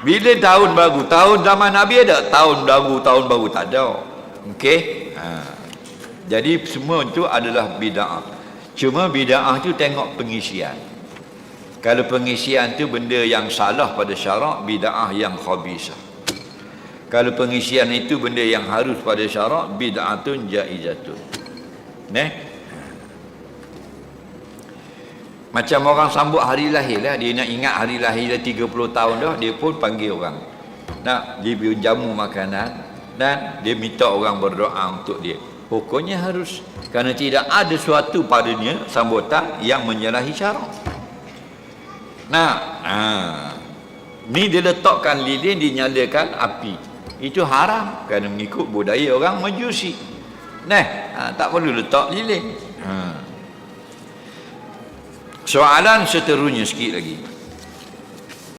Bila tahun baru, tahun zaman Nabi ada, tahun baru tak ada. Okey? Jadi semua itu adalah bid'ah. Cuma bid'ah tu tengok pengisian. Kalau pengisian tu benda yang salah pada syarak, bid'ah yang khabisah. Kalau pengisian itu benda yang harus pada syarak, bid'atun jaizatun. Macam orang sambut hari lahir lah, dia nak ingat hari lahir dia 30 tahun dah, dia pun panggil orang. Nak dia jamu makanan dan dia minta orang berdoa untuk dia. Pokoknya harus, kerana tidak ada suatu padanya sambutan yang menyalahi syarak. Ni dia letakkan lilin, dinyalakan api. Itu haram kerana mengikut budaya orang Majusi. Tak perlu letak lilin. Soalan seterusnya sikit lagi.